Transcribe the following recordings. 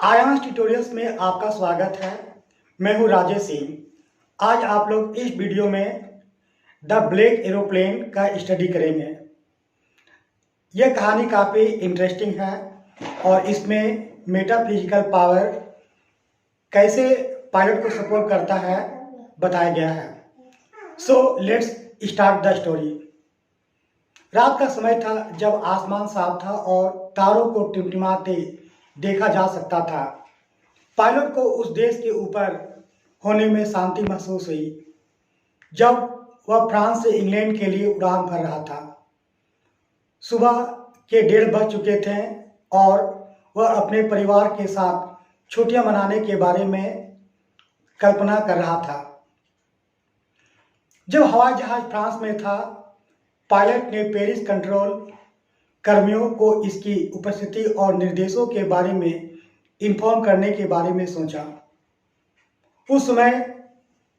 Aayansh tutorials में आपका स्वागत है। मैं हूं राजेश सिंह। आज आप लोग इस वीडियो में द ब्लैक एरोप्लेन का स्टडी करेंगे। यह कहानी काफ़ी इंटरेस्टिंग है और इसमें मेटाफिजिकल पावर कैसे पायलट को सपोर्ट करता है बताया गया है। So let's start the story. रात का समय था जब आसमान साफ था और तारों को टिमटिमाते देखा जा सकता था। पायलट को उस देश के ऊपर होने में शांति महसूस हुई जब वह फ्रांस से इंग्लैंड के लिए उड़ान भर रहा था। सुबह के 1:30 बज चुके थे और वह अपने परिवार के साथ छुट्टियां मनाने के बारे में कल्पना कर रहा था। जब हवाई जहाज फ्रांस में था, पायलट ने पेरिस कंट्रोल कर्मियों को इसकी उपस्थिति और निर्देशों के बारे में इन्फॉर्म करने के बारे में सोचा। उस समय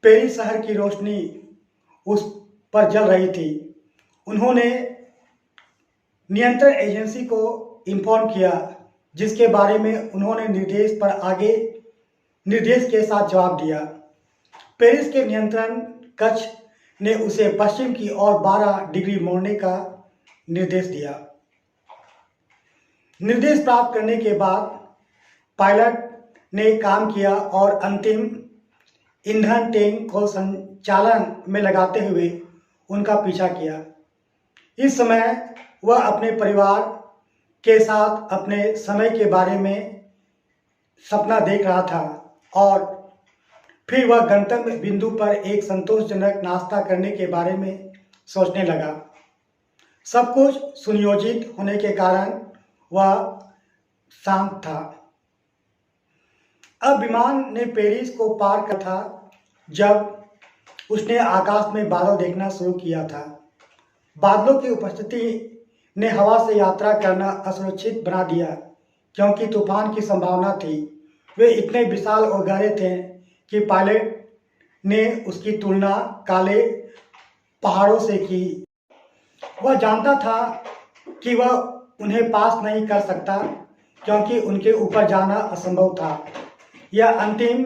पेरिस शहर की रोशनी उस पर जल रही थी। उन्होंने नियंत्रण एजेंसी को इन्फॉर्म किया, जिसके बारे में उन्होंने निर्देश पर आगे निर्देश के साथ जवाब दिया। पेरिस के नियंत्रण कक्ष ने उसे पश्चिम की ओर 12 डिग्री मोड़ने का निर्देश दिया। निर्देश प्राप्त करने के बाद पायलट ने काम किया और अंतिम ईंधन टैंक को संचालन में लगाते हुए उनका पीछा किया। इस समय वह अपने परिवार के साथ अपने समय के बारे में सपना देख रहा था और फिर वह गंतव्य बिंदु पर एक संतोषजनक नाश्ता करने के बारे में सोचने लगा। सब कुछ सुनियोजित होने के कारण वह शांत था। अब विमान ने पेरिस को पार कर था जब उसने आकाश में बादल देखना शुरू किया था। बादलों की उपस्थिति ने हवा से यात्रा करना असुरक्षित बना दिया क्योंकि तूफान की संभावना थी। वे इतने विशाल और गहरे थे कि पायलट ने उसकी तुलना काले पहाड़ों से की। वह जानता था कि वह उन्हें पास नहीं कर सकता क्योंकि उनके ऊपर जाना असंभव था। यह अंतिम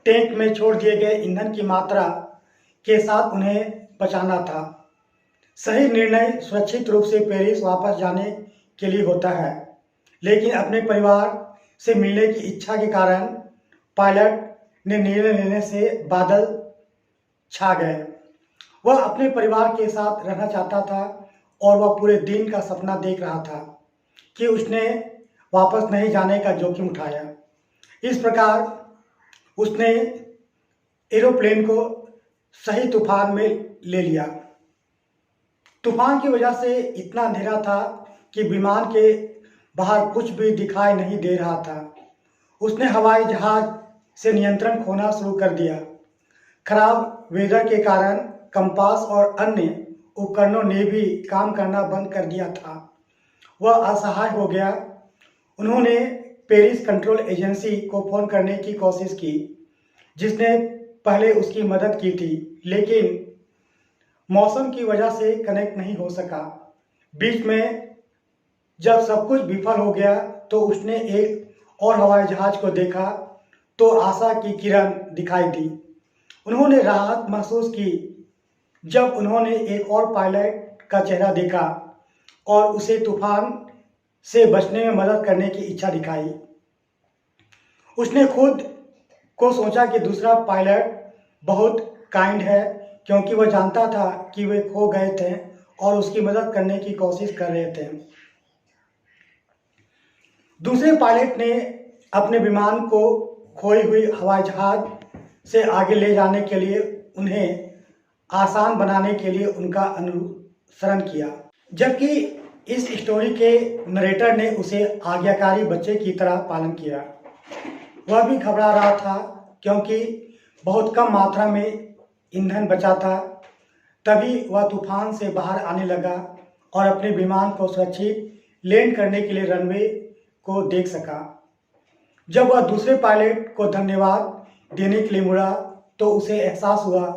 टैंक में छोड़ दिए गए ईंधन की मात्रा के साथ उन्हें बचाना था। सही निर्णय सुरक्षित रूप से पेरिस वापस जाने के लिए होता है, लेकिन अपने परिवार से मिलने की इच्छा के कारण पायलट ने निर्णय लेने से बादल छा गए। वह अपने परिवार के साथ रहना चाहता था और वह पूरे दिन का सपना देख रहा था कि उसने वापस नहीं जाने का जोखिम उठाया। इस प्रकार उसने एरोप्लेन को सही तूफान में ले लिया। तूफान की वजह से इतना अंधेरा था कि विमान के बाहर कुछ भी दिखाई नहीं दे रहा था। उसने हवाई जहाज से नियंत्रण खोना शुरू कर दिया। खराब वेदर के कारण कंपास और अन्य उपकरणों ने भी काम करना बंद कर दिया था। वह असहाय हो गया। उन्होंने पेरिस कंट्रोल एजेंसी को फ़ोन करने की कोशिश की, जिसने पहले उसकी मदद की थी, लेकिन मौसम की वजह से कनेक्ट नहीं हो सका। बीच में जब सब कुछ विफल हो गया तो उसने एक और हवाई जहाज को देखा तो आशा की किरण दिखाई दी। उन्होंने राहत महसूस की जब उन्होंने एक और पायलट का चेहरा देखा और उसे तूफान से बचने में मदद करने की इच्छा दिखाई। उसने खुद को सोचा कि दूसरा पायलट बहुत काइंड है क्योंकि वह जानता था कि वे खो गए थे और उसकी मदद करने की कोशिश कर रहे थे। दूसरे पायलट ने अपने विमान को खोई हुई हवाई जहाज से आगे ले जाने के लिए उन्हें आसान बनाने के लिए उनका अनुसरण किया, जबकि इस स्टोरी के नरेटर ने उसे आज्ञाकारी बच्चे की तरह पालन किया। वह भी घबरा रहा था क्योंकि बहुत कम मात्रा में ईंधन बचा था। तभी वह तूफान से बाहर आने लगा और अपने विमान को सुरक्षित लैंड करने के लिए रनवे को देख सका। जब वह दूसरे पायलट को धन्यवाद देने के लिए मुड़ा तो उसे एहसास हुआ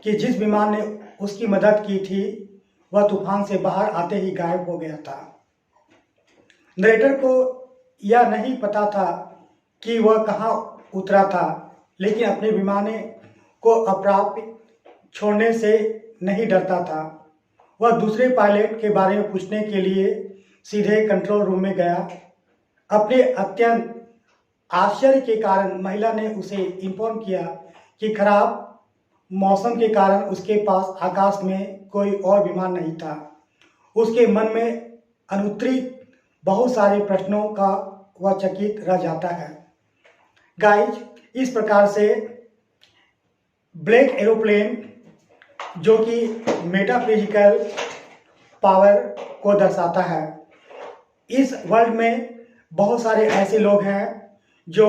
कि जिस विमान ने उसकी मदद की थी वह तूफान से बाहर आते ही गायब हो गया था। नरेटर को यह नहीं पता था कि वह कहाँ उतरा था, लेकिन अपने विमान को अप्राप्य छोड़ने से नहीं डरता था। वह दूसरे पायलट के बारे में पूछने के लिए सीधे कंट्रोल रूम में गया। अपने अत्यंत आश्चर्य के कारण महिला ने उसे इन्फॉर्म किया कि खराब मौसम के कारण उसके पास आकाश में कोई और विमान नहीं था। उसके मन में अनुत्तरित बहुत सारे प्रश्नों का वह चकित रह जाता है। गाइज, इस प्रकार से ब्लैक एरोप्लेन, जो कि मेटाफिजिकल पावर को दर्शाता है, इस वर्ल्ड में बहुत सारे ऐसे लोग हैं जो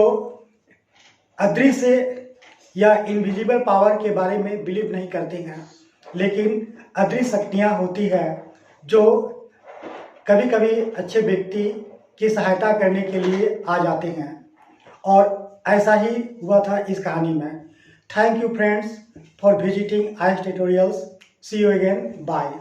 अदृश्य या इनविजिबल पावर के बारे में बिलीव नहीं करते हैं, लेकिन अदृश्य शक्तियाँ होती है जो कभी कभी अच्छे व्यक्ति की सहायता करने के लिए आ जाते हैं, और ऐसा ही हुआ था इस कहानी में। Thank you friends for visiting IAS tutorials. See you again, bye.